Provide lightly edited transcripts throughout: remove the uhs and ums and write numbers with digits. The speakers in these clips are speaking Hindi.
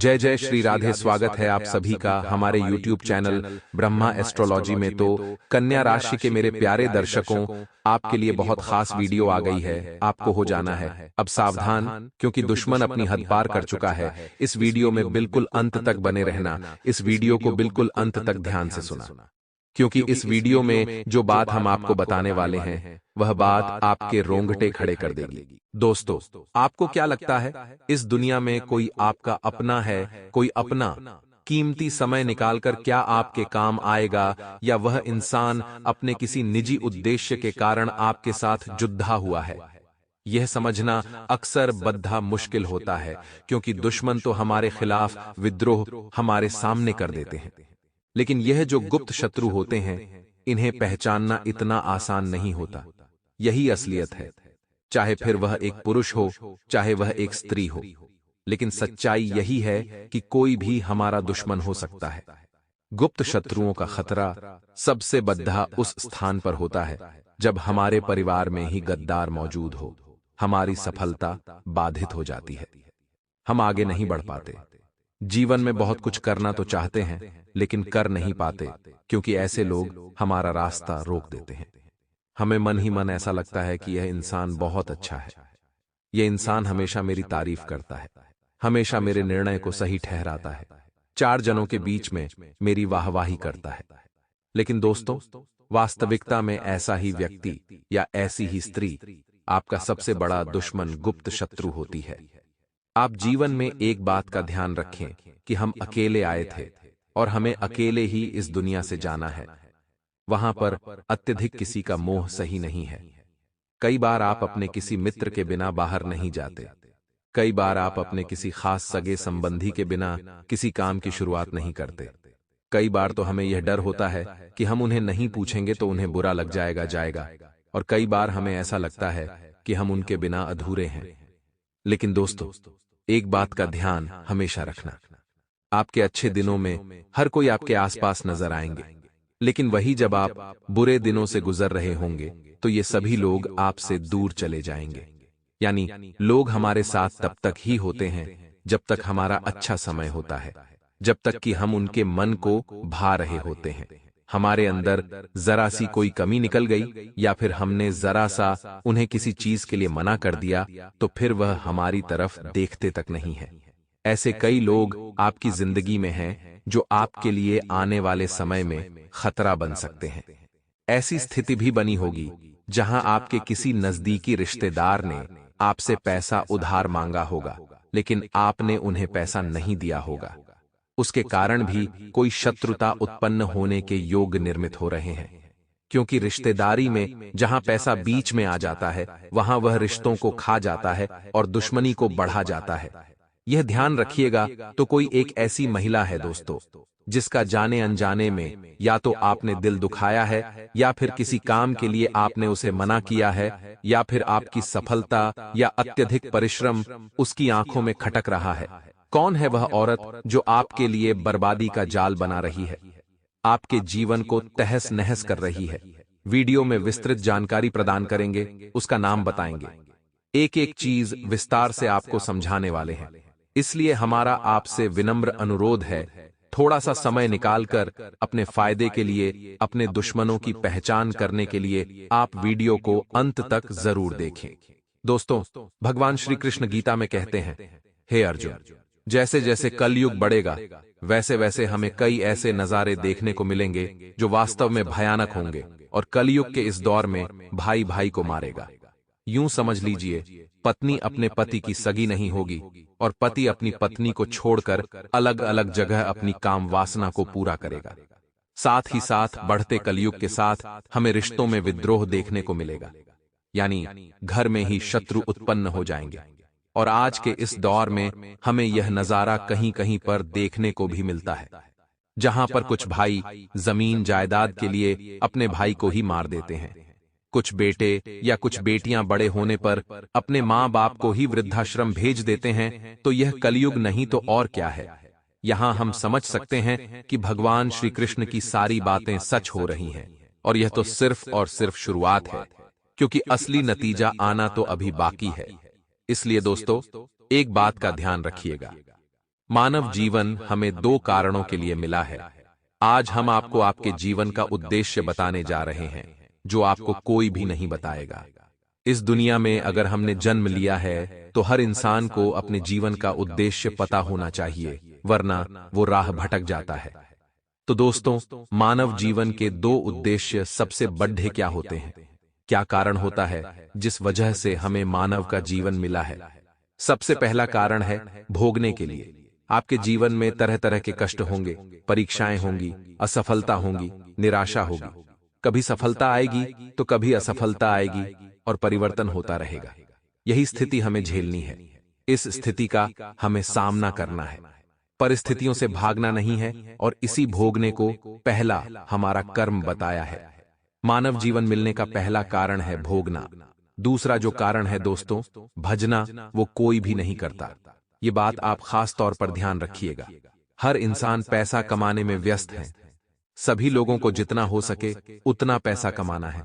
जय जय श्री राधे। स्वागत है आप सभी का हमारे YouTube चैनल ब्रह्मा एस्ट्रोलॉजी में। तो कन्या राशि के मेरे प्यारे दर्शकों, आपके लिए बहुत खास वीडियो आ गई है। आपको हो जाना है अब सावधान, क्योंकि दुश्मन अपनी हद पार कर चुका है। इस वीडियो में बिल्कुल अंत तक बने रहना। इस वीडियो को बिल्कुल अंत तक ध्यान से सुना, क्योंकि इस वीडियो में जो बात हम आपको बताने वाले हैं वह बात आपके रोंगटे खड़े कर देगी। दोस्तों, आपको क्या लगता है इस दुनिया में कोई आपका अपना है? कोई अपना कीमती समय निकालकर क्या आपके काम आएगा, या वह इंसान अपने किसी निजी उद्देश्य के कारण आपके साथ जुद्धा हुआ है? यह समझना अक्सर बद्धा मुश्किल होता है, क्योंकि दुश्मन तो हमारे खिलाफ विद्रोह हमारे सामने कर देते हैं, लेकिन यह जो गुप्त शत्रु होते हैं इन्हें पहचानना इतना आसान नहीं होता। यही असलियत है, चाहे फिर वह एक पुरुष हो, चाहे वह एक स्त्री हो। लेकिन सच्चाई यही है कि कोई भी हमारा दुश्मन हो सकता है। गुप्त शत्रुओं का खतरा सबसे बद्धा उस स्थान पर होता है जब हमारे परिवार में ही गद्दार मौजूद हो। हमारी सफलता बाधित हो जाती है, हम आगे नहीं बढ़ पाते। जीवन में बहुत कुछ करना तो चाहते हैं, लेकिन कर नहीं पाते, क्योंकि ऐसे लोग हमारा रास्ता रोक देते हैं। हमें मन ही मन ऐसा लगता है कि यह इंसान बहुत अच्छा है, यह इंसान हमेशा मेरी तारीफ करता है, हमेशा मेरे निर्णय को सही ठहराता है, चार जनों के बीच में मेरी वाहवाही करता है। लेकिन दोस्तों, वास्तविकता में ऐसा ही व्यक्ति या ऐसी ही स्त्री आपका सबसे बड़ा दुश्मन, गुप्त शत्रु होती है। आप जीवन में एक बात का ध्यान रखें कि हम अकेले आए थे और हमें अकेले ही इस दुनिया से जाना है। वहां पर अत्यधिक किसी का मोह सही नहीं है। कई बार आप अपने किसी मित्र के बिना बाहर नहीं जाते। कई बार आप अपने किसी खास सगे संबंधी के बिना किसी काम की शुरुआत नहीं करते। कई बार तो हमें यह डर होता है कि हम उन्हें नहीं पूछेंगे तो उन्हें बुरा लग जाएगा। और कई बार हमें ऐसा लगता है कि हम उनके बिना अधूरे हैं। लेकिन दोस्तों, एक बात का ध्यान हमेशा रखना, आपके अच्छे दिनों में हर कोई आपके आसपास नजर आएंगे, लेकिन वही जब आप बुरे दिनों से गुजर रहे होंगे तो ये सभी लोग आपसे दूर चले जाएंगे। यानी लोग हमारे साथ तब तक ही होते हैं जब तक हमारा अच्छा समय होता है, जब तक कि हम उनके मन को भा रहे होते हैं। हमारे अंदर जरा सी कोई कमी निकल गई, या फिर हमने जरा सा उन्हें किसी चीज के लिए मना कर दिया, तो फिर वह हमारी तरफ देखते तक नहीं है। ऐसे कई लोग आपकी जिंदगी में हैं जो आपके लिए आने वाले समय में खतरा बन सकते हैं। ऐसी स्थिति भी बनी होगी जहां आपके किसी नजदीकी रिश्तेदार ने आपसे पैसा उधार मांगा होगा, लेकिन आपने उन्हें पैसा नहीं दिया होगा। उसके कारण भी कोई शत्रुता उत्पन्न होने के योग निर्मित हो रहे हैं, क्योंकि रिश्तेदारी में जहां पैसा बीच में आ जाता है वहां वह रिश्तों को खा जाता है और दुश्मनी को बढ़ा जाता है। यह ध्यान रखिएगा। तो कोई एक ऐसी महिला है दोस्तों, जिसका जाने अनजाने में या तो आपने दिल दुखाया है, या फिर किसी काम के लिए आपने उसे मना किया है, या फिर आपकी सफलता या अत्यधिक परिश्रम उसकी आंखों में खटक रहा है। कौन है वह औरत जो आपके लिए बर्बादी का जाल बना रही है, आपके जीवन को तहस नहस कर रही है? वीडियो में विस्तृत जानकारी प्रदान करेंगे, उसका नाम बताएंगे, एक एक चीज विस्तार से आपको समझाने वाले हैं। इसलिए हमारा आपसे विनम्र अनुरोध है, थोड़ा सा समय निकालकर अपने फायदे के लिए, अपने दुश्मनों की पहचान करने के लिए आप वीडियो को अंत तक जरूर देखें। दोस्तों, भगवान श्री कृष्ण गीता में कहते हैं, हे अर्जुन, जैसे जैसे कलयुग बढ़ेगा वैसे वैसे हमें कई ऐसे नजारे देखने को मिलेंगे जो वास्तव में भयानक होंगे, और कलयुग के इस दौर में भाई भाई को मारेगा। यूं समझ लीजिए, पत्नी अपने पति की सगी नहीं होगी और पति अपनी पत्नी को छोड़कर अलग अलग जगह अपनी काम वासना को पूरा करेगा। साथ ही साथ बढ़ते कलयुग के साथ हमें रिश्तों में विद्रोह देखने को मिलेगा, यानी घर में ही शत्रु उत्पन्न हो जाएंगे। और आज के इस दौर में हमें यह नजारा कहीं कहीं पर देखने को भी मिलता है, जहां पर कुछ भाई जमीन जायदाद के लिए अपने भाई को ही मार देते हैं। कुछ बेटे या कुछ बेटियां बड़े होने पर अपने माँ बाप को ही वृद्धाश्रम भेज देते हैं। तो यह कलयुग नहीं तो और क्या है। यहां हम समझ सकते हैं कि भगवान श्री कृष्ण की सारी बातें सच हो रही हैं, और यह तो सिर्फ और सिर्फ शुरुआत है, क्योंकि असली नतीजा आना तो अभी बाकी है। इसलिए दोस्तों, एक बात का ध्यान रखिएगा, मानव जीवन हमें दो कारणों के लिए मिला है। आज हम आपको आपके जीवन का उद्देश्य बताने जा रहे हैं, जो आपको कोई भी नहीं बताएगा। इस दुनिया में अगर हमने जन्म लिया है तो हर इंसान को अपने जीवन का उद्देश्य पता होना चाहिए, वरना वो राह भटक जाता है। तो दोस्तों, मानव जीवन के दो उद्देश्य सबसे बड़े क्या होते हैं? क्या कारण होता है जिस वजह से हमें मानव का जीवन मिला है? सबसे पहला कारण है भोगने के लिए। आपके जीवन में तरह तरह के कष्ट होंगे, परीक्षाएं होंगी, असफलता होंगी, निराशा होगी। कभी सफलता आएगी तो कभी असफलता आएगी और परिवर्तन होता रहेगा। यही स्थिति हमें झेलनी है। इस स्थिति का हमें सामना करना है। परिस्थितियों से भागना नहीं है और इसी भोगने को पहला हमारा कर्म बताया है। मानव जीवन मिलने का पहला कारण है भोगना। दूसरा जो कारण है दोस्तों, भजना, वो कोई भी नहीं करता। ये बात आप खास तौर पर ध्यान रखिएगा। हर इंसान पैसा कमाने में व्यस्त है। सभी लोगों को जितना हो सके उतना पैसा कमाना है।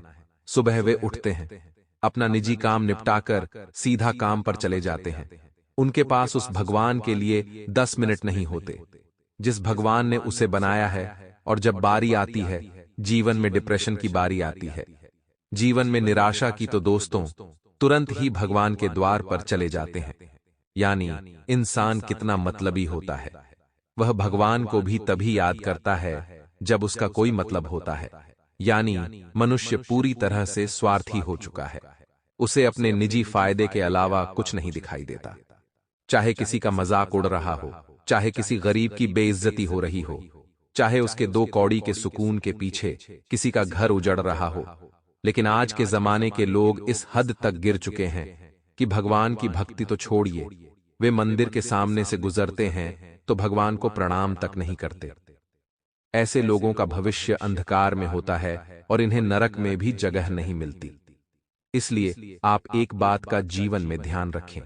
सुबह वे उठते हैं, अपना निजी काम निपटाकर सीधा काम पर चले जाते हैं। उनके पास उस भगवान के लिए 10 मिनट नहीं होते जिस भगवान ने उसे बनाया है। और जब बारी आती है, जीवन में डिप्रेशन की बारी आती है, जीवन में निराशा की, तो दोस्तों तुरंत ही भगवान के द्वार पर चले जाते हैं। यानी इंसान कितना मतलबी होता है। वह भगवान को भी तभी याद करता है जब उसका कोई मतलब होता है। यानी मनुष्य पूरी तरह से स्वार्थी हो चुका है। उसे अपने निजी फायदे के अलावा कुछ नहीं दिखाई देता। चाहे किसी का मजाक उड़ रहा हो, चाहे किसी गरीब की बेइज्जती हो रही हो, चाहे उसके 2 कौड़ी के सुकून के पीछे किसी का घर उजड़ रहा हो। लेकिन आज के जमाने के लोग इस हद तक गिर चुके हैं कि भगवान की भक्ति तो छोड़िए, वे मंदिर के सामने से गुजरते हैं तो भगवान को प्रणाम तक नहीं करते। ऐसे लोगों का भविष्य अंधकार में होता है और इन्हें नरक में भी जगह नहीं मिलती। इसलिए आप एक बात का जीवन में ध्यान रखें।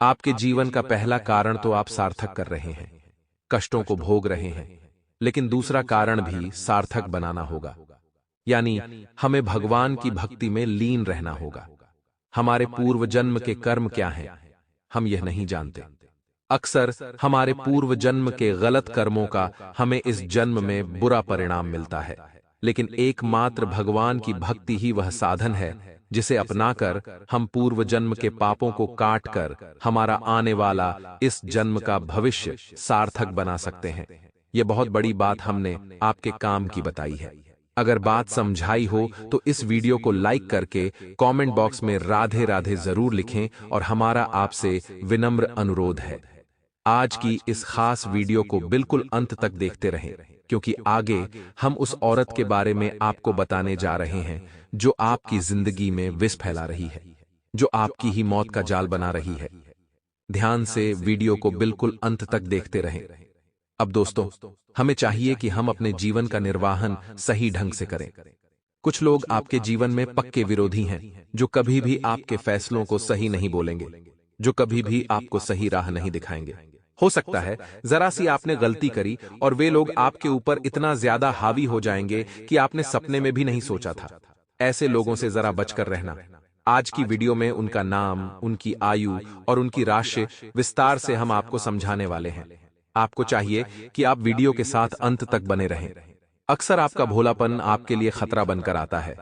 आपके जीवन का पहला कारण तो आप सार्थक कर रहे हैं, कष्टों को भोग रहे हैं, लेकिन दूसरा कारण भी सार्थक बनाना होगा। यानी हमें भगवान की भक्ति में लीन रहना होगा। हमारे पूर्व जन्म के कर्म क्या हैं, हम यह नहीं जानते। अक्सर हमारे पूर्व जन्म के गलत कर्मों का हमें इस जन्म में बुरा परिणाम मिलता है। लेकिन एकमात्र भगवान की भक्ति ही वह साधन है जिसे अपनाकर हम पूर्व जन्म के पापों को काट कर हमारा आने वाला इस जन्म का भविष्य सार्थक बना सकते हैं। यह बहुत बड़ी बात हमने आपके काम की बताई है। अगर बात समझाई हो तो इस वीडियो को लाइक करके कमेंट बॉक्स में राधे राधे जरूर लिखें। और हमारा आपसे विनम्र अनुरोध है, आज की इस खास वीडियो को बिल्कुल अंत तक देखते रहें, क्योंकि आगे हम उस औरत के बारे में आपको बताने जा रहे हैं जो आपकी जिंदगी में विष फैला रही है, जो आपकी ही मौत का जाल बना रही है। ध्यान से वीडियो को बिल्कुल अंत तक देखते रहें। अब दोस्तों, हमें चाहिए कि हम अपने जीवन का निर्वाहन सही ढंग से करें। कुछ लोग आपके जीवन में पक्के विरोधी हैं, जो कभी भी आपके फैसलों को सही नहीं बोलेंगे, जो कभी भी आपको सही राह नहीं दिखाएंगे। हो सकता है जरा सी आपने गलती करी और वे लोग आपके ऊपर इतना ज्यादा हावी हो जाएंगे कि आपने सपने में भी नहीं सोचा था। ऐसे लोगों से जरा बचकर रहना। आज की वीडियो में उनका नाम, उनकी आयु और उनकी राशि विस्तार से हम आपको समझाने वाले हैं। आपको चाहिए कि आप वीडियो के साथ अंत तक बने रहें। अक्सर आपका भोलापन आपके लिए खतरा बनकर आता है।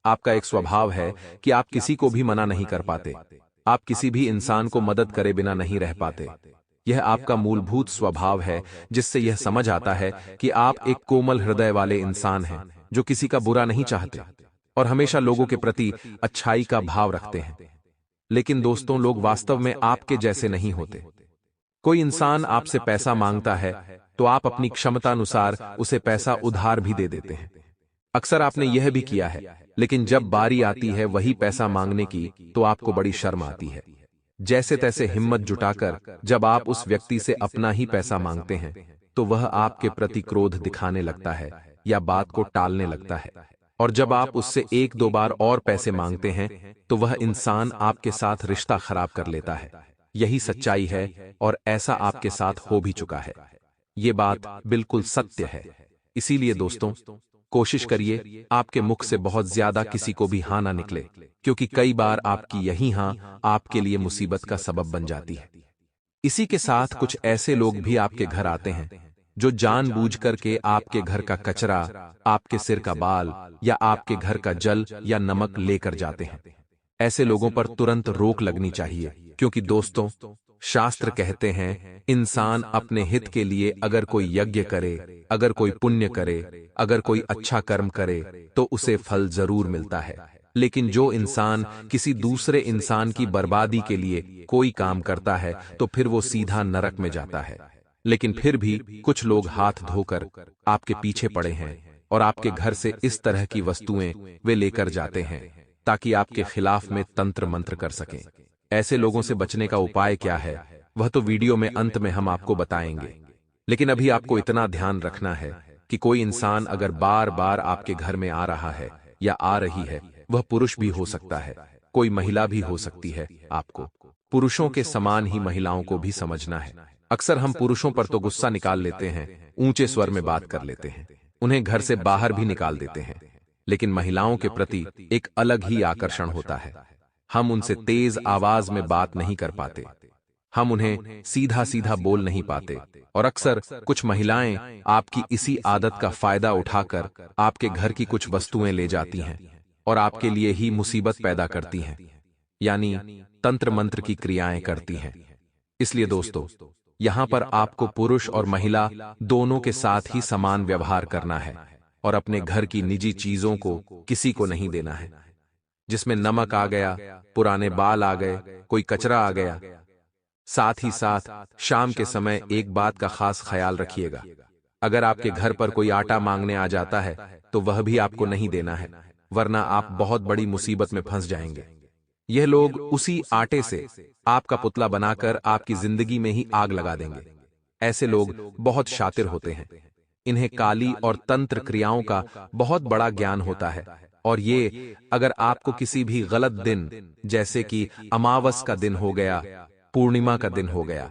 आपका एक स्वभाव है कि आप किसी को भी मना नहीं कर पाते। आप किसी भी इंसान को मदद करे बिना नहीं रह पाते। यह आपका मूलभूत स्वभाव है, जिससे यह समझ आता है कि आप एक कोमल हृदय वाले इंसान हैं, जो किसी का बुरा नहीं चाहते और हमेशा लोगों के प्रति अच्छाई का भाव रखते हैं। लेकिन दोस्तों, लोग वास्तव में आपके जैसे नहीं होते। कोई इंसान आपसे पैसा मांगता है तो आप अपनी क्षमतानुसार उसे पैसा उधार भी दे देते हैं। अक्सर आपने यह भी किया है, लेकिन जब बारी आती है वही पैसा मांगने की तो आपको बड़ी शर्म आती है। जैसे तैसे हिम्मत जुटाकर जब आप उस व्यक्ति से अपना ही पैसा मांगते हैं तो वह आपके प्रति क्रोध दिखाने लगता है या बात को टालने लगता है। और जब आप उससे 1-2 बार और पैसे मांगते हैं तो वह इंसान आपके साथ रिश्ता खराब कर लेता है। यही सच्चाई है और ऐसा आपके साथ हो भी चुका है। ये बात बिल्कुल सत्य है। इसीलिए दोस्तों, कोशिश करिए आपके मुख से बहुत ज्यादा किसी को भी हाँ ना निकले, क्योंकि कई बार आपकी यही हाँ आपके लिए मुसीबत का सबब बन जाती है। इसी के साथ कुछ ऐसे लोग भी आपके घर आते हैं जो जानबूझ करके आपके घर का कचरा, आपके सिर का बाल या आपके घर का जल या नमक लेकर जाते हैं। ऐसे लोगों पर तुरंत रोक लगनी चाहिए, क्योंकि दोस्तों, शास्त्र कहते हैं इंसान अपने हित के लिए अगर कोई यज्ञ करे, अगर कोई पुण्य करे, अगर कोई अच्छा कर्म करे तो उसे फल जरूर मिलता है। लेकिन जो इंसान किसी दूसरे इंसान की बर्बादी के लिए कोई काम करता है तो फिर वो सीधा नरक में जाता है। लेकिन फिर भी कुछ लोग हाथ धोकर आपके पीछे पड़े हैं और आपके घर से इस तरह की वस्तुएं वे लेकर जाते हैं ताकि आपके खिलाफ में तंत्र मंत्र कर सकें। ऐसे लोगों से बचने का उपाय क्या है, वह तो वीडियो में अंत में हम आपको बताएंगे। लेकिन अभी आपको इतना ध्यान रखना है कि कोई इंसान अगर बार बार आपके घर में आ रहा है या आ रही है, वह पुरुष भी हो सकता है, कोई महिला भी हो सकती है। आपको पुरुषों के समान ही महिलाओं को भी समझना है। अक्सर हम पुरुषों पर तो गुस्सा निकाल लेते हैं, ऊंचे स्वर में बात कर लेते हैं, उन्हें घर से बाहर भी निकाल देते हैं, लेकिन महिलाओं के प्रति एक अलग ही आकर्षण होता है। हम उनसे तेज आवाज में बात नहीं कर पाते, हम उन्हें सीधा सीधा बोल नहीं पाते, और अक्सर कुछ महिलाएं आपकी इसी आदत का फायदा उठाकर आपके घर की कुछ वस्तुएं ले जाती हैं और आपके लिए ही मुसीबत पैदा करती हैं, यानी तंत्र मंत्र की क्रियाएं करती हैं। इसलिए दोस्तों, यहां पर आपको पुरुष और महिला दोनों के साथ ही समान व्यवहार करना है और अपने घर की निजी चीजों को किसी को नहीं देना है। जिसमें नमक आ गया, पुराने बाल आ गए, कोई कचरा आ गया। साथ ही साथ शाम के समय एक बात का खास ख्याल रखिएगा, अगर आपके घर पर कोई आटा मांगने आ जाता है तो वह भी आपको नहीं देना है, वरना आप बहुत बड़ी मुसीबत में फंस जाएंगे। यह लोग उसी आटे से आपका पुतला बनाकर आपकी जिंदगी में ही आग लगा देंगे। ऐसे लोग बहुत शातिर होते हैं, इन्हें काली और तंत्र क्रियाओं का बहुत बड़ा ज्ञान होता है, और ये अगर आपको किसी भी गलत दिन, जैसे कि अमावस का दिन हो गया, पूर्णिमा का दिन हो गया,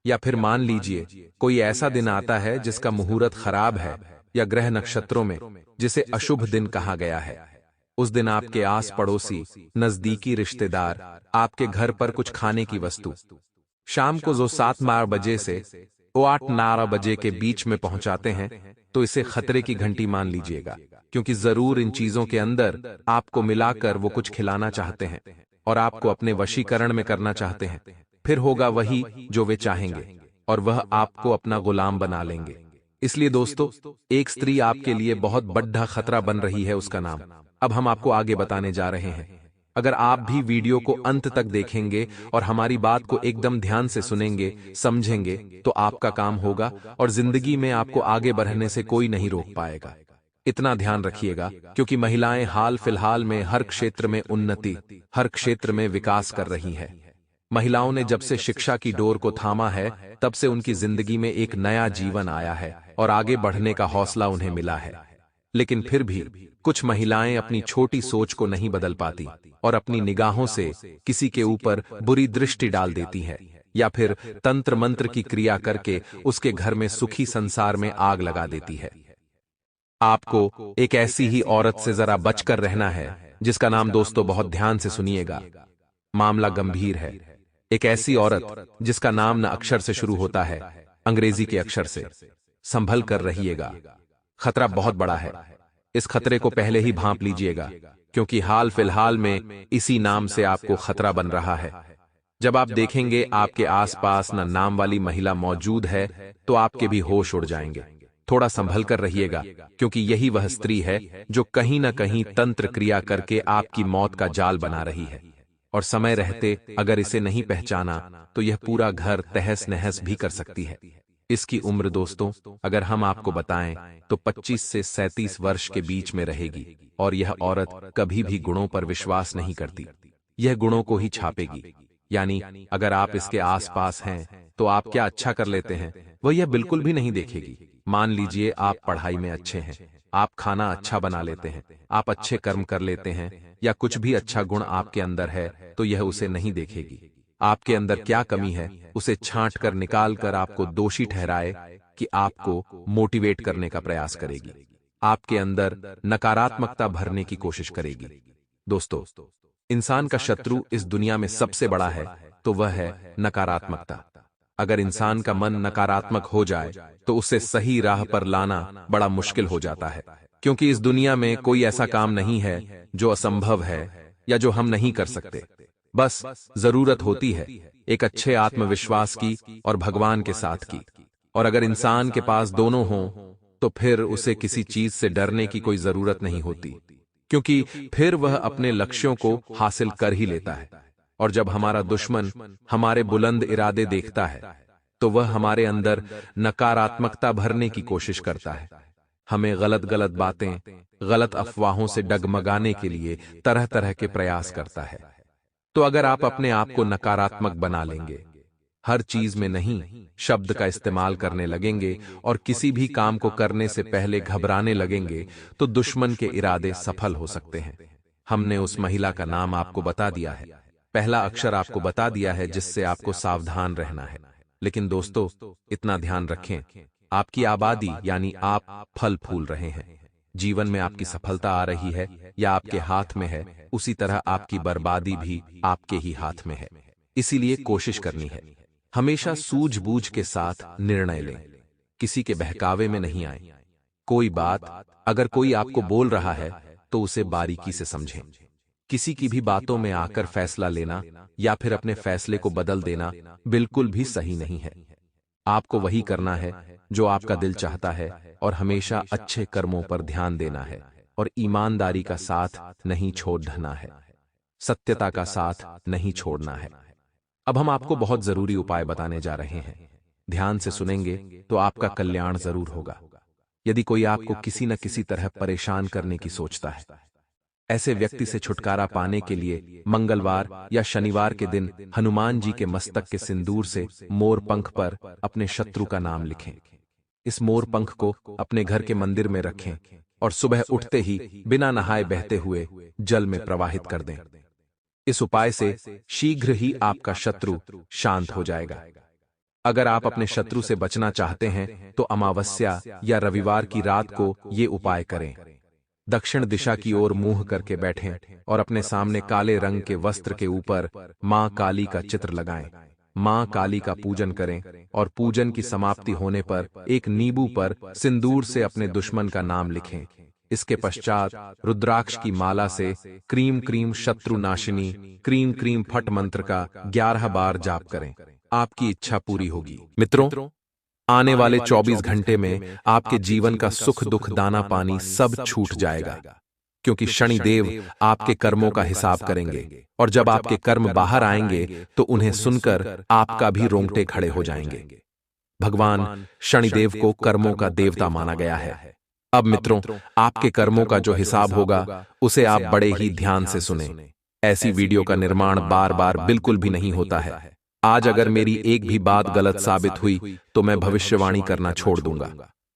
या फिर मान लीजिए कोई ऐसा दिन आता है जिसका मुहूर्त खराब है, या ग्रह नक्षत्रों में जिसे अशुभ दिन कहा गया है, उस दिन आपके आस पड़ोसी, नजदीकी रिश्तेदार आपके घर पर कुछ खाने की वस्तु शाम को जो 7 बजे से 8 बजे के बीच में पहुंचाते हैं, तो इसे खतरे की घंटी मान लीजिएगा, क्योंकि जरूर इन चीजों के अंदर आपको मिलाकर वो कुछ खिलाना चाहते हैं और आपको अपने वशीकरण में करना चाहते हैं। फिर होगा वही जो वे चाहेंगे और वह आपको अपना गुलाम बना लेंगे। इसलिए दोस्तों, एक स्त्री आपके लिए बहुत बड़ा खतरा बन रही है, उसका नाम अब हम आपको आगे बताने जा रहे हैं। अगर आप भी वीडियो को अंत तक देखेंगे और हमारी बात को एकदम ध्यान से सुनेंगे, समझेंगे, तो आपका काम होगा और जिंदगी में आपको आगे बढ़ने से कोई नहीं रोक पाएगा। इतना ध्यान रखिएगा, क्योंकि महिलाएं हाल फिलहाल में हर क्षेत्र में उन्नति, हर क्षेत्र में विकास कर रही हैं। महिलाओं ने जब से शिक्षा की डोर को थामा है, तब से उनकी जिंदगी में एक नया जीवन आया है और आगे बढ़ने का हौसला उन्हें मिला है। लेकिन फिर भी कुछ महिलाएं अपनी छोटी सोच को नहीं बदल पाती और अपनी निगाहों से किसी के ऊपर बुरी दृष्टि डाल देती हैं, या फिर तंत्र मंत्र की क्रिया करके उसके घर में सुखी संसार में आग लगा देती है। आपको एक ऐसी ही औरत से जरा बचकर रहना है, जिसका नाम दोस्तों बहुत ध्यान से सुनिएगा, मामला गंभीर है। एक ऐसी औरत जिसका नाम न अक्षर से शुरू होता है, अंग्रेजी के अक्षर से। संभल कर रहिएगा, खतरा बहुत बड़ा है। इस खतरे को पहले ही भांप लीजिएगा, क्योंकि हाल फिलहाल में इसी नाम से आपको खतरा बन रहा है। जब आप देखेंगे आपके आसपास न नाम वाली महिला मौजूद है, तो आपके भी होश उड़ जाएंगे। थोड़ा संभल कर रहिएगा, क्योंकि यही वह स्त्री है जो कहीं न कहीं तंत्र क्रिया करके आपकी मौत का जाल बना रही है, और समय रहते अगर इसे नहीं पहचाना तो यह पूरा घर तहस नहस भी कर सकती है। इसकी उम्र दोस्तों, अगर हम आपको बताएं तो 25 से 37 वर्ष के बीच में रहेगी, और यह औरत कभी भी गुणों पर विश्वास नहीं करती, यह गुणों को ही छापेगी। यानी अगर आप इसके आसपास हैं तो आप क्या अच्छा कर लेते हैं, वह यह बिल्कुल भी नहीं देखेगी। मान लीजिए आप पढ़ाई में अच्छे हैं, आप खाना अच्छा बना लेते हैं, आप अच्छे कर्म कर लेते हैं, या कुछ भी अच्छा गुण आपके अंदर है, तो यह उसे नहीं देखेगी। आपके अंदर क्या कमी है उसे छांट कर निकाल कर आपको दोषी ठहराए कि आपको मोटिवेट करने का प्रयास करेगी, आपके अंदर नकारात्मकता भरने की कोशिश करेगी। दोस्तों, इंसान का शत्रु इस दुनिया में सबसे बड़ा है, तो वह है नकारात्मकता। अगर इंसान का मन नकारात्मक हो जाए तो उसे सही राह पर लाना बड़ा मुश्किल हो जाता है, क्योंकि इस दुनिया में कोई ऐसा काम नहीं है जो असंभव है या जो हम नहीं कर सकते। बस जरूरत होती है एक अच्छे आत्मविश्वास की और भगवान के साथ की। और अगर इंसान के पास दोनों हों तो फिर उसे किसी चीज से डरने की कोई जरूरत नहीं होती, क्योंकि फिर वह अपने लक्ष्यों को हासिल कर ही लेता है। और जब हमारा दुश्मन हमारे बुलंद इरादे देखता है तो वह हमारे अंदर नकारात्मकता भरने की कोशिश करता है, हमें गलत गलत बातें, गलत अफवाहों से डगमगाने के लिए तरह तरह के प्रयास करता है। तो अगर आप अपने आप को नकारात्मक बना लेंगे, हर चीज में नहीं शब्द का इस्तेमाल करने लगेंगे और किसी भी काम को करने से पहले घबराने लगेंगे, तो दुश्मन के इरादे सफल हो सकते हैं। हमने उस महिला का नाम आपको बता दिया है, पहला अक्षर आपको बता दिया है, जिससे आपको सावधान रहना है। लेकिन दोस्तों, इतना ध्यान रखें, आपकी आबादी यानी आप फल फूल रहे हैं। जीवन में आपकी सफलता आ रही है या आपके हाथ में है, उसी तरह आपकी बर्बादी भी आपके ही हाथ में है। इसीलिए कोशिश करनी है हमेशा सूझबूझ के साथ निर्णय लें, किसी के बहकावे में नहीं आए। कोई बात अगर कोई आपको बोल रहा है तो उसे बारीकी से समझें। किसी की भी बातों में आकर फैसला लेना या फिर अपने फैसले को बदल देना बिल्कुल भी सही नहीं है। आपको वही करना है जो आपका दिल चाहता है और हमेशा अच्छे कर्मों पर ध्यान देना है और ईमानदारी का साथ नहीं छोड़ना है, सत्यता का साथ नहीं छोड़ना है। अब हम आपको बहुत जरूरी उपाय बताने जा रहे हैं, ध्यान से सुनेंगे तो आपका कल्याण जरूर होगा। यदि कोई आपको किसी न किसी तरह परेशान करने की सोचता है, ऐसे व्यक्ति से छुटकारा पाने के लिए मंगलवार या शनिवार के दिन हनुमान जी के मस्तक के सिंदूर से मोर पंख पर अपने शत्रु का नाम लिखें। इस मोर पंख को अपने घर के मंदिर में रखें और सुबह उठते ही बिना नहाए बहते हुए जल में प्रवाहित कर दें। इस उपाय से शीघ्र ही आपका शत्रु शांत हो जाएगा। अगर आप अपने शत्रु से बचना चाहते हैं तो अमावस्या या रविवार की रात को ये उपाय करें। दक्षिण दिशा की ओर मुंह करके बैठें और अपने सामने काले रंग के वस्त्र के ऊपर मां काली का चित्र लगाएं। मां काली का पूजन करें और पूजन की समाप्ति होने पर एक नींबू पर सिंदूर से अपने दुश्मन का नाम लिखें। इसके पश्चात रुद्राक्ष की माला से क्रीम क्रीम शत्रु नाशिनी क्रीम क्रीम फट मंत्र का 11 बार जाप करें। आपकी इच्छा पूरी होगी। मित्रों, आने वाले 24 घंटे में आपके जीवन का सुख दुख दाना पानी सब छूट जाएगा, क्योंकि शनिदेव आपके कर्मों का हिसाब करेंगे और जब आपके कर्म बाहर आएंगे तो उन्हें सुनकर आपका भी रोंगटे खड़े हो जाएंगे। भगवान शनिदेव को कर्मों का देवता माना गया है। अब मित्रों, आपके कर्मों का जो हिसाब होगा उसे आप बड़े ही ध्यान से सुनें। ऐसी वीडियो का निर्माण बार बार बिल्कुल भी नहीं होता है। आज अगर मेरी एक भी बात गलत साबित हुई तो मैं भविष्यवाणी करना छोड़ दूंगा।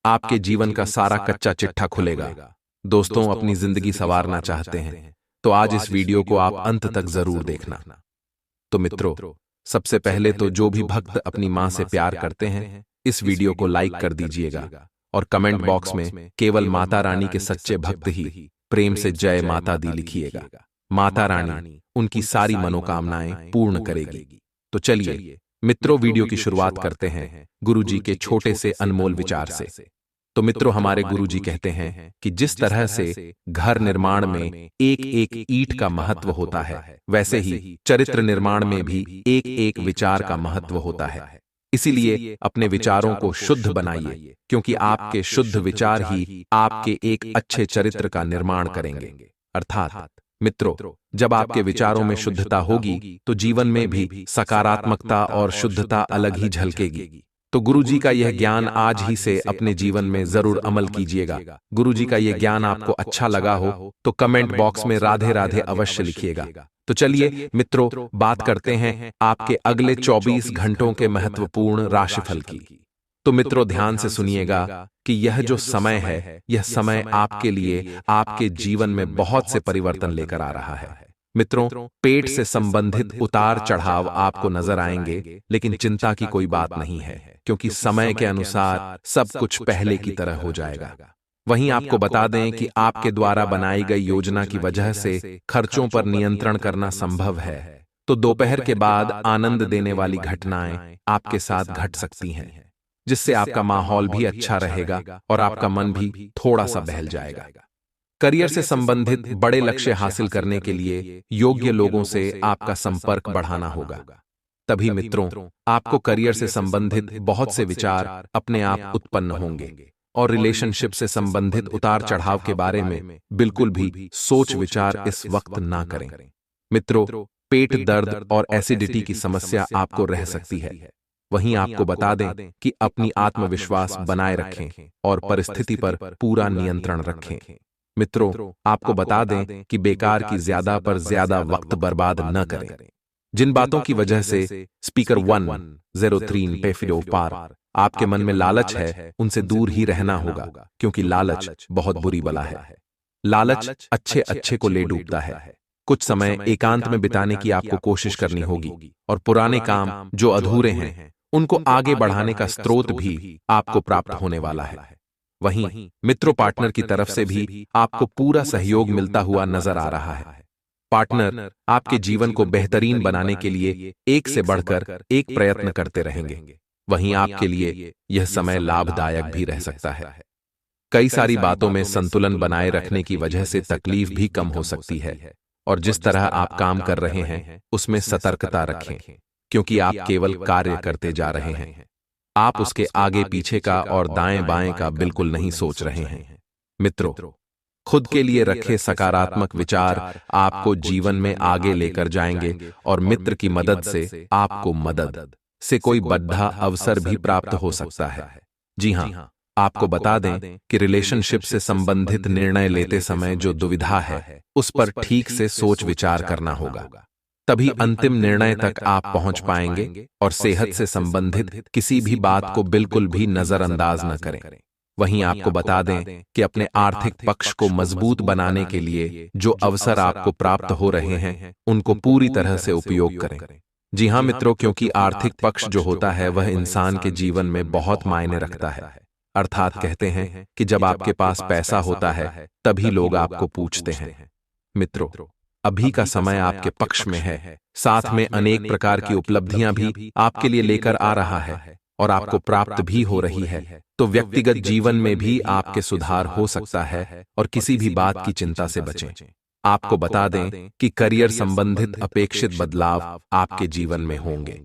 आपके जीवन का सारा कच्चा चिट्ठा खुलेगा। दोस्तों, अपनी जिंदगी संवारना चाहते हैं तो आज इस वीडियो को आप अंत तक जरूर देखना। तो मित्रों, सबसे पहले तो जो भी भक्त अपनी मां से प्यार करते हैं, इस वीडियो को लाइक कर दीजिएगा और कमेंट बॉक्स में केवल माता रानी के सच्चे भक्त ही प्रेम से जय माता दी लिखिएगा। माता रानी उनकी सारी मनोकामनाएं पूर्ण करेगी। तो चलिए मित्रों, वीडियो की शुरुआत करते हैं गुरुजी के छोटे से अनमोल विचार से। तो मित्रों, हमारे गुरुजी कहते हैं कि जिस तरह से घर निर्माण में एक एक ईंट का महत्व होता है, वैसे ही चरित्र निर्माण में भी एक एक विचार का महत्व होता है। इसीलिए अपने विचारों को शुद्ध बनाइए, क्योंकि आपके शुद्ध विचार ही आपके एक अच्छे चरित्र का निर्माण करेंगे। अर्थात मित्रों, जब आपके विचारों में शुद्धता होगी तो जीवन में भी सकारात्मकता और शुद्धता अलग ही झलकेगी। तो गुरुजी का यह ज्ञान आज ही से अपने जीवन में जरूर अमल कीजिएगा। गुरुजी का यह ज्ञान आपको अच्छा लगा हो तो कमेंट बॉक्स में राधे राधे अवश्य लिखिएगा। तो चलिए मित्रों, बात करते हैं आपके अगले 24 घंटों के महत्वपूर्ण राशिफल की। तो मित्रों, ध्यान से सुनिएगा कि यह जो समय है, यह समय आपके लिए आपके जीवन में बहुत से परिवर्तन लेकर आ रहा है। मित्रों, पेट से संबंधित उतार चढ़ाव आपको नजर आएंगे, लेकिन चिंता की कोई बात नहीं है, क्योंकि समय के अनुसार सब कुछ पहले की तरह हो जाएगा। वहीं आपको बता दें कि आपके द्वारा बनाई गई योजना की वजह से खर्चों पर नियंत्रण करना संभव है। तो दोपहर के बाद आनंद देने वाली घटनाएं आपके साथ घट सकती हैं, जिससे आपका माहौल भी अच्छा रहेगा और आपका मन भी थोड़ा सा बहल जाएगा। करियर से संबंधित बड़े लक्ष्य हासिल करने के लिए योग्य लोगों से आपका संपर्क बढ़ाना होगा। तभी मित्रों, आपको करियर से संबंधित बहुत से विचार अपने आप उत्पन्न होंगे और रिलेशनशिप से संबंधित उतार चढ़ाव के बारे में बिल्कुल भी सोच विचार इस वक्त ना करें। मित्रों, पेट दर्द और एसिडिटी की समस्या आपको रह सकती है। वहीं आपको बता दें कि अपनी आत्मविश्वास बनाए रखें और परिस्थिति पर पूरा नियंत्रण रखें। मित्रों, आपको बता दें कि बेकार की ज्यादा पर ज्यादा वक्त बर्बाद न करें। जिन बातों की वजह से स्पीकर 103 पे फिडो पार आपके मन में लालच है, उनसे दूर ही रहना होगा, क्योंकि लालच बहुत बुरी बला है। लालच अच्छे अच्छे को ले डूबता है। कुछ समय एकांत में बिताने की आपको कोशिश करनी होगी और पुराने काम जो अधूरे हैं उनको आगे बढ़ाने का स्रोत भी आपको प्राप्त होने वाला है। वहीं मित्रों, पार्टनर की तरफ से भी आपको पूरा सहयोग मिलता हुआ नजर आ रहा है। पार्टनर आपके जीवन को बेहतरीन बनाने के लिए एक से बढ़कर एक प्रयत्न करते रहेंगे। वहीं आपके लिए यह समय लाभदायक भी रह सकता है। कई सारी बातों में संतुलन बनाए रखने की वजह से तकलीफ भी कम हो सकती है और जिस तरह आप काम कर रहे हैं उसमें सतर्कता रखें, क्योंकि आप केवल कार्य करते जा रहे हैं। आप उसके आगे पीछे का और दाएं बाएं का बिल्कुल नहीं सोच रहे हैं। मित्रों, खुद के लिए रखे सकारात्मक विचार आपको जीवन में आगे लेकर जाएंगे और मित्र की मदद से आपको मदद से कोई बड़ा अवसर भी प्राप्त हो सकता है। जी हाँ, आपको बता दें कि रिलेशनशिप से संबंधित निर्णय लेते समय जो दुविधा है उस पर ठीक से सोच विचार करना होगा, तभी अंतिम निर्णय तक आप पहुंच पाएंगे और सेहत से संबंधित किसी भी बात को बिल्कुल भी नजरअंदाज न करें। वहीं आपको बता दें कि अपने आर्थिक पक्ष को मजबूत बनाने के लिए जो अवसर आपको प्राप्त हो रहे हैं उनको पूरी तरह से उपयोग करें। जी हाँ मित्रों, क्योंकि आर्थिक पक्ष जो होता है वह इंसान के जीवन में बहुत मायने रखता है। अर्थात कहते हैं कि जब आपके पास पैसा होता है तभी लोग आपको पूछते हैं। मित्रों, अभी का समय आपके पक्ष में है, साथ में अनेक प्रकार की उपलब्धियां भी आपके लिए लेकर आ रहा है और आपको प्राप्त भी हो रही है। तो व्यक्तिगत जीवन में भी आपके सुधार हो सकता है और किसी भी बात की चिंता से बचें। आपको बता दें कि करियर संबंधित अपेक्षित बदलाव आपके जीवन में होंगे।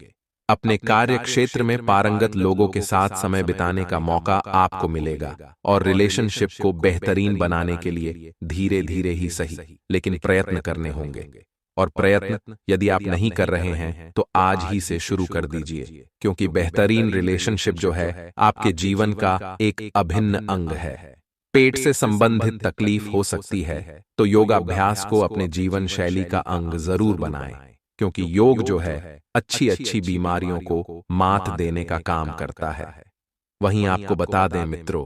अपने कार्य क्षेत्र में पारंगत लोगों के साथ समय बिताने का मौका आपको मिलेगा और रिलेशनशिप को बेहतरीन बनाने के लिए धीरे धीरे ही सही लेकिन प्रयत्न करने होंगे। और प्रयत्न यदि आप नहीं कर रहे हैं तो आज ही से शुरू कर दीजिए, क्योंकि बेहतरीन रिलेशनशिप जो है आपके जीवन का एक अभिन्न अंग है। पेट से संबंधित तकलीफ हो सकती है तो योगाभ्यास को अपने जीवन शैली का अंग जरूर बनाएं, क्योंकि योग जो है अच्छी अच्छी बीमारियों को मात देने का काम करता है। वहीं आपको बता दें मित्रों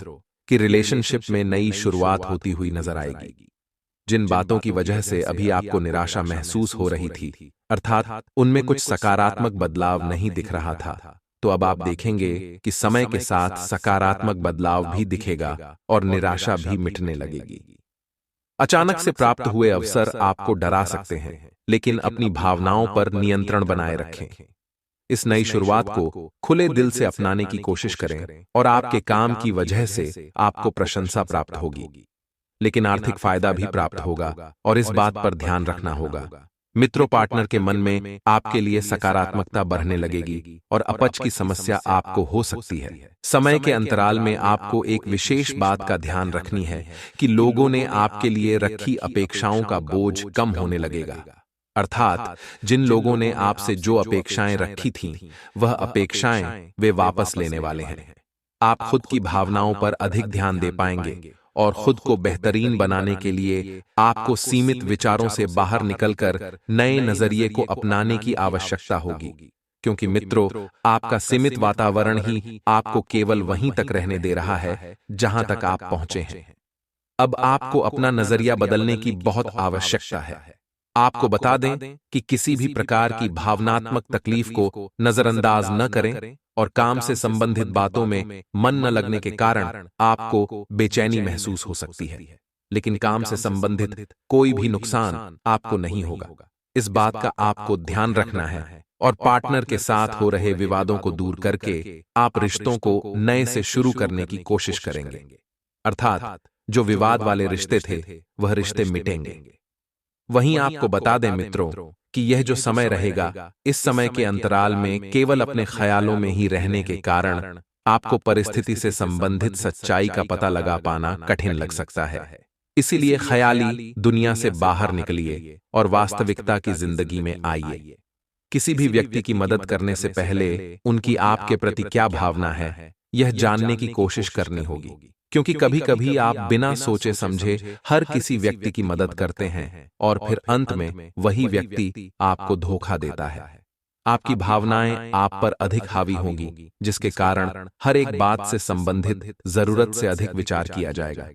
कि रिलेशनशिप में नई शुरुआत होती हुई नजर आएगी। जिन बातों की वजह से अभी आपको निराशा महसूस हो रही थी, अर्थात उनमें कुछ सकारात्मक बदलाव नहीं दिख रहा था, तो अब आप देखेंगे कि समय के साथ सकारात्मक बदलाव भी दिखेगा और निराशा भी मिटने लगेगी। अचानक से प्राप्त हुए अवसर आपको डरा सकते हैं, लेकिन अपनी भावनाओं पर नियंत्रण बनाए रखें। इस नई शुरुआत को खुले दिल से अपनाने की कोशिश करें और आपके काम की वजह से आपको प्रशंसा प्राप्त होगी, लेकिन आर्थिक फायदा भी प्राप्त होगा और इस बात पर ध्यान रखना होगा। मित्रों, पार्टनर के मन में आपके लिए सकारात्मकता बढ़ने लगेगी और अपच की समस्या आपको हो सकती है। समय के अंतराल में आपको एक विशेष बात का ध्यान रखनी है कि लोगों ने आपके लिए रखी अपेक्षाओं का बोझ कम होने लगेगा। अर्थात जिन लोगों ने आपसे जो अपेक्षाएं रखी थीं, वह अपेक्षाएं वे वापस लेने वाले हैं। आप खुद की भावनाओं पर अधिक ध्यान दे पाएंगे और खुद को बेहतरीन बनाने के लिए आपको सीमित विचारों से बाहर निकलकर नए नजरिए को अपनाने की आवश्यकता होगी, क्योंकि मित्रों, आपका सीमित वातावरण ही आपको केवल वहीं तक रहने दे रहा है जहां तक आप पहुंचे हैं। अब आपको अपना नजरिया बदलने की बहुत आवश्यकता है। आपको बता दें कि किसी भी प्रकार की भावनात्मक तकलीफ को नजरअंदाज न करें और काम से संबंधित बातों में मन न लगने के कारण आपको बेचैनी महसूस हो सकती है, लेकिन काम से संबंधित कोई भी नुकसान आपको नहीं होगा। इस बात का आपको ध्यान रखना है और पार्टनर के साथ हो रहे विवादों को दूर करके आप रिश्तों को नए से शुरू करने की कोशिश करेंगे। अर्थात जो विवाद वाले रिश्ते थे वह रिश्ते मिटेंगे। वहीं आपको बता दें मित्रों कि यह जो समय रहेगा, इस समय के अंतराल में केवल अपने ख्यालों में ही रहने के कारण आपको परिस्थिति से संबंधित सच्चाई का पता लगा पाना कठिन लग सकता है। इसीलिए ख्याली दुनिया से बाहर निकलिए और वास्तविकता की जिंदगी में आइए। किसी भी व्यक्ति की मदद करने से पहले उनकी आपके प्रति क्या भावना है, यह जानने की कोशिश करनी होगी, क्योंकि कभी कभी आप बिना सोचे समझे हर किसी व्यक्ति की मदद करते हैं और फिर अंत में वही व्यक्ति आपको धोखा देता है। आपकी भावनाएं आप पर अधिक हावी होंगी, जिसके कारण हर एक बात से संबंधित जरूरत से अधिक विचार किया जाएगा।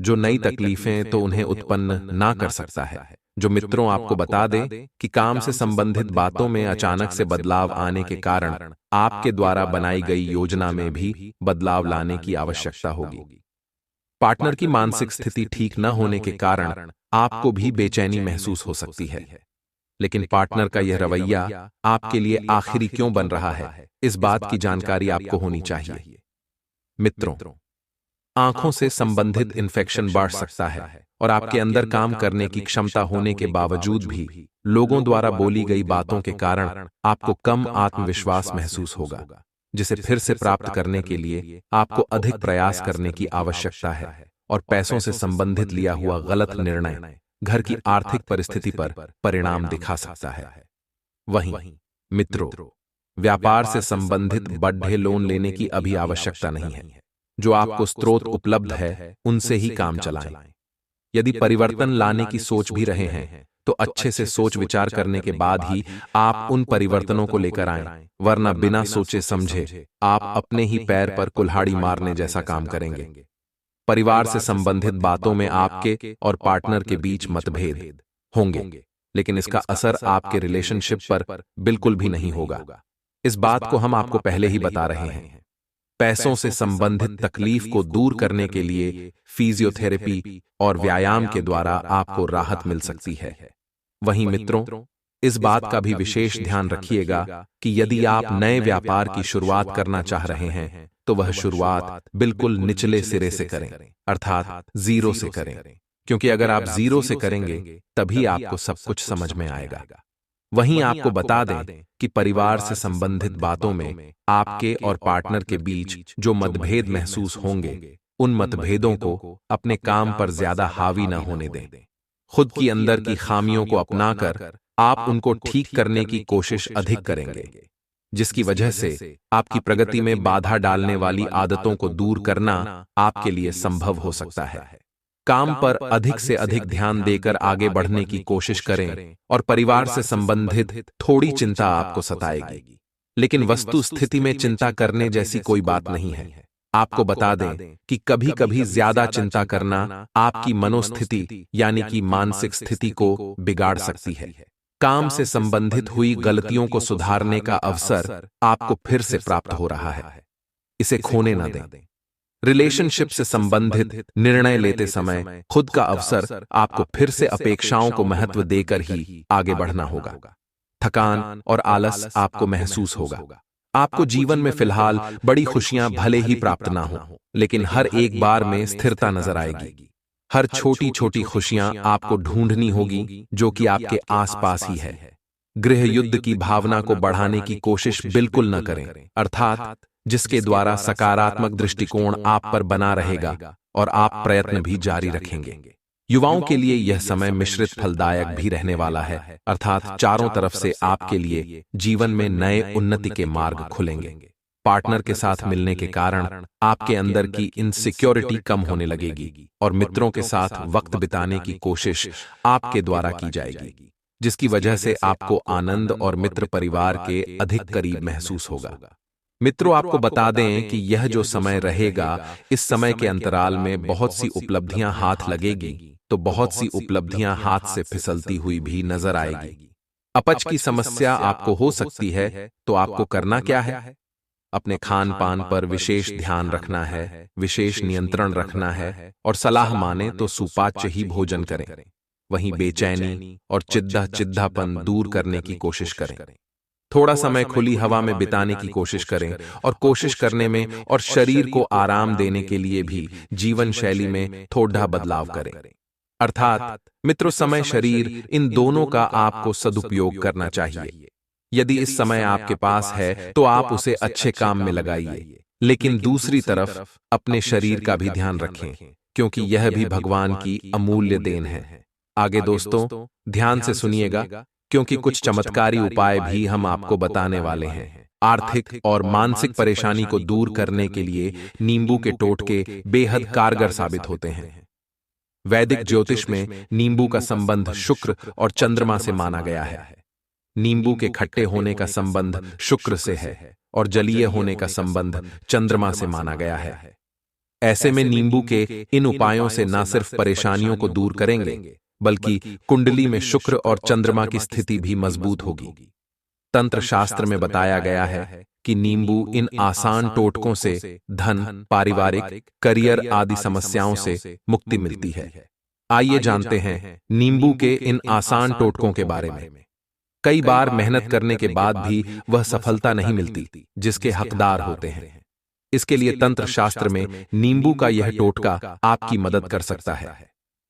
जो नई तकलीफें तो उन्हें उत्पन्न ना कर सकता है। जो मित्रों आपको बता दें कि काम से संबंधित बातों में अचानक से बदलाव आने के कारण आपके द्वारा बनाई गई योजना में भी बदलाव लाने की आवश्यकता होगी। पार्टनर की मानसिक स्थिति ठीक न होने के कारण आपको भी बेचैनी महसूस हो सकती है, लेकिन पार्टनर का यह रवैया आपके लिए आखिरी क्यों बन रहा है, इस बात की जानकारी आपको होनी चाहिए। मित्रों, आंखों से संबंधित इन्फेक्शन बढ़ सकता है और आपके अंदर काम करने की क्षमता होने के बावजूद भी लोगों द्वारा बोली गई बातों के कारण आपको कम आत्मविश्वास महसूस होगा, जिसे फिर से प्राप्त करने के लिए आपको अधिक प्रयास करने की आवश्यकता है और पैसों से संबंधित लिया हुआ गलत निर्णय घर की आर्थिक परिस्थिति पर परिणाम दिखा सकता है। वहीं मित्रों, व्यापार से संबंधित बड़े लोन लेने की अभी आवश्यकता नहीं है। जो आपको स्रोत उपलब्ध है उनसे ही काम चलाएं। यदि परिवर्तन लाने की सोच भी रहे हैं तो अच्छे से सोच विचार करने के बाद ही आप उन परिवर्तनों को लेकर आएं, वरना बिना सोचे समझे आप अपने ही पैर पर कुल्हाड़ी मारने जैसा काम करेंगे। परिवार से संबंधित बातों में आपके और पार्टनर के बीच मतभेद होंगे, लेकिन इसका असर आपके रिलेशनशिप पर बिल्कुल भी नहीं होगा। इस बात को हम आपको पहले ही बता रहे हैं। पैसों से संबंधित तकलीफ को दूर करने के लिए फिजियोथेरेपी और व्यायाम के द्वारा आपको राहत मिल सकती है। वहीं मित्रों, इस बात का भी विशेष ध्यान रखिएगा कि यदि आप नए व्यापार की शुरुआत करना चाह रहे हैं तो वह शुरुआत बिल्कुल निचले सिरे से करें, अर्थात जीरो से करें, क्योंकि अगर आप जीरो से करेंगे तभी आपको सब कुछ समझ में आएगा। वहीं आपको बता दें कि परिवार से संबंधित बातों में आपके और पार्टनर के बीच जो मतभेद महसूस होंगे, उन मतभेदों को अपने काम पर ज्यादा हावी न होने दें। खुद की अंदर की खामियों को अपनाकर आप उनको ठीक करने की कोशिश अधिक करेंगे, जिसकी वजह से आपकी प्रगति में बाधा डालने वाली आदतों को दूर करना आपके लिए संभव हो सकता है। काम पर अधिक से अधिक ध्यान देकर आगे बढ़ने की कोशिश करें और परिवार से संबंधित थोड़ी चिंता आपको सताएगी, लेकिन वस्तु स्थिति में चिंता करने जैसी कोई बात नहीं है। आपको बता दें कि कभी कभी ज्यादा चिंता करना आपकी मनोस्थिति यानी कि मानसिक स्थिति को बिगाड़ सकती है। काम से संबंधित हुई गलतियों को सुधारने का अवसर आपको फिर से प्राप्त हो रहा है, इसे खोने न दें। रिलेशनशिप से संबंधित निर्णय लेते समय खुद का अवसर आपको फिर से अपेक्षाओं को महत्व देकर ही आगे बढ़ना होगा। थकान और आलस आपको महसूस होगा। आपको जीवन में फिलहाल बड़ी खुशियां भले ही प्राप्त ना हो, लेकिन हर एक बार में स्थिरता नजर आएगी। हर छोटी छोटी खुशियां आपको ढूंढनी होगी जो कि आपके आसपास ही है। गृह युद्ध की भावना को बढ़ाने की कोशिश बिल्कुल न करें, अर्थात जिसके द्वारा सकारात्मक दृष्टिकोण आप पर बना रहेगा और आप प्रयत्न भी जारी रखेंगे। युवाओं के लिए यह समय मिश्रित फलदायक भी रहने वाला है, अर्थात चारों तरफ से आपके लिए जीवन में नए उन्नति के मार्ग खुलेंगे। पार्टनर के साथ मिलने के कारण आपके अंदर की इनसिक्योरिटी कम होने लगेगी और मित्रों के साथ वक्त बिताने की कोशिश आपके द्वारा की जाएगी, जिसकी वजह से आपको आनंद और मित्र परिवार के अधिक करीब महसूस होगा। मित्रों, आपको बता दें कि यह जो समय रहेगा, इस समय के अंतराल में बहुत सी उपलब्धियां हाथ लगेगी, तो बहुत सी उपलब्धियां हाथ से फिसलती हुई भी नजर आएगी। अपच की समस्या आपको हो सकती है, तो आपको करना क्या है? अपने खान पान पर विशेष ध्यान रखना है, विशेष नियंत्रण रखना है और सलाह माने तो सुपाच्य ही भोजन करें। वहीं बेचैनी और चिद्धापन दूर करने की कोशिश करें। थोड़ा समय खुली हवा में बिताने की कोशिश करें और कोशिश करने में और शरीर को आराम देने के लिए भी जीवन शैली में थोड़ा बदलाव करें। अर्थात मित्रों, समय शरीर इन दोनों का आपको सदुपयोग करना चाहिए। यदि इस समय आपके पास है तो आप उसे अच्छे काम में लगाइए, लेकिन दूसरी तरफ अपने शरीर का भी ध्यान रखें, क्योंकि यह भी भगवान की अमूल्य देन है। आगे दोस्तों ध्यान से सुनिएगा, क्योंकि कुछ चमत्कारी उपाय भी हम आपको बताने वाले हैं। आर्थिक और मानसिक परेशानी को दूर करने के लिए नींबू के टोटके बेहद कारगर साबित होते हैं। वैदिक ज्योतिष में नींबू का संबंध शुक्र और चंद्रमा से माना गया है। नींबू के खट्टे होने का संबंध शुक्र से है और जलीय होने का संबंध चंद्रमा से माना गया है। ऐसे में नींबू के इन उपायों से न सिर्फ परेशानियों को दूर करेंगे, बल्कि कुंडली में शुक्र और चंद्रमा की स्थिति भी मजबूत होगी। तंत्र शास्त्र में बताया गया है कि नींबू इन आसान टोटकों से धन, पारिवारिक, करियर आदि समस्याओं से मुक्ति मिलती है। आइए जानते हैं नींबू के इन आसान टोटकों के बारे में। कई बार मेहनत करने के बाद भी वह सफलता नहीं मिलती जिसके हकदार होते हैं। इसके लिए तंत्र शास्त्र में नींबू का यह टोटका आपकी मदद कर सकता है।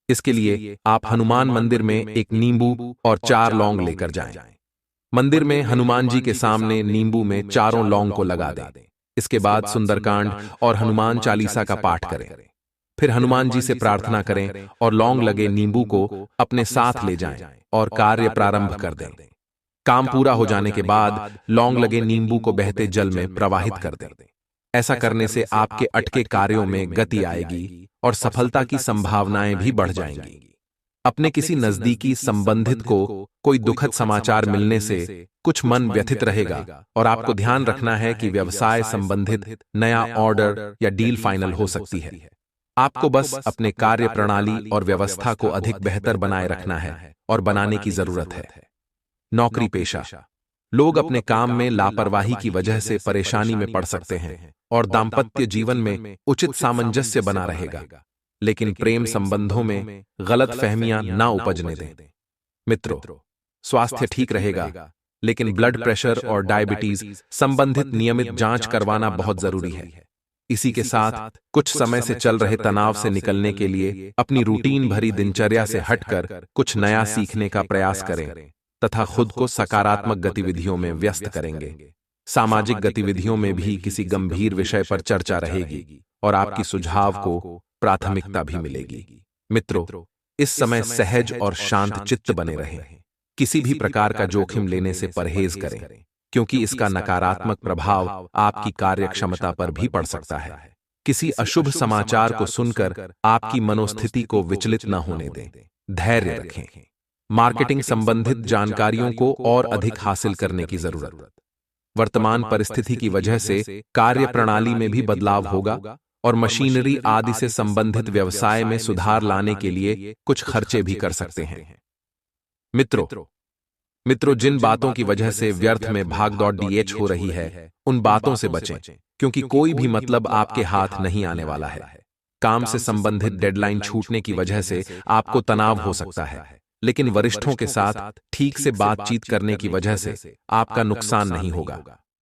इसके लिए आप हनुमान मंदिर में एक नींबू और 4 लौंग लेकर जाएं। मंदिर में हनुमान जी के सामने नींबू में चारों लौंग को लगा दें। इसके बाद सुंदरकांड और हनुमान चालीसा का पाठ करें। फिर हनुमान जी से प्रार्थना करें और लौंग लगे नींबू को अपने साथ ले जाएं और कार्य प्रारंभ कर दें। काम पूरा हो जाने के बाद लौंग लगे नींबू को बहते जल में प्रवाहित कर दें। ऐसा करने से आपके अटके कार्यों में गति आएगी और सफलता की संभावनाएं भी बढ़ जाएंगी। अपने किसी नजदीकी संबंधित को कोई दुखद समाचार मिलने से कुछ मन व्यथित रहेगा और आपको ध्यान रखना है कि व्यवसाय संबंधित नया ऑर्डर या डील फाइनल हो सकती है। आपको बस अपने कार्य प्रणाली और व्यवस्था को अधिक बेहतर बनाए रखना है और बनाने की जरूरत है। नौकरी पेशा लोग अपने काम में लापरवाही की वजह से परेशानी में पड़ सकते हैं और दाम्पत्य जीवन में उचित सामंजस्य बना रहेगा, लेकिन प्रेम संबंधों में गलत फहमियां ना उपजने दें। मित्रों, स्वास्थ्य ठीक रहेगा, लेकिन ब्लड प्रेशर और डायबिटीज संबंधित नियमित जांच करवाना बहुत जरूरी है। इसी के साथ कुछ समय से चल रहे तनाव से निकलने के लिए अपनी रूटीन भरी दिनचर्या से हटकर कुछ नया सीखने का प्रयास करें तथा खुद को सकारात्मक गतिविधियों में व्यस्त करेंगे। सामाजिक गतिविधियों में भी किसी गंभीर विषय पर चर्चा रहेगी और आपकी सुझाव को प्राथमिकता भी मिलेगी। मित्रों, इस समय सहज और शांत चित्त बने रहें। किसी भी प्रकार का जोखिम लेने से परहेज करें, क्योंकि इसका नकारात्मक प्रभाव आपकी कार्यक्षमता पर भी पड़ सकता है। किसी अशुभ समाचार को सुनकर आपकी मनोस्थिति को विचलित न होने दें। धैर्य रखें। मार्केटिंग संबंधित जानकारियों को और अधिक हासिल करने की जरूरत। वर्तमान परिस्थिति की वजह से कार्य प्रणाली में भी बदलाव होगा और मशीनरी आदि से संबंधित व्यवसाय में सुधार लाने के लिए कुछ खर्चे भी कर सकते हैं। मित्रों, जिन बातों की वजह से व्यर्थ में भागदौड़ डीएच हो रही है, उन बातों से बचें, क्योंकि कोई भी मतलब आपके हाथ नहीं आने वाला है। काम से संबंधित डेडलाइन छूटने की वजह से आपको तनाव हो सकता है, लेकिन वरिष्ठों के साथ ठीक से बातचीत करने की वजह से आपका नुकसान नहीं होगा।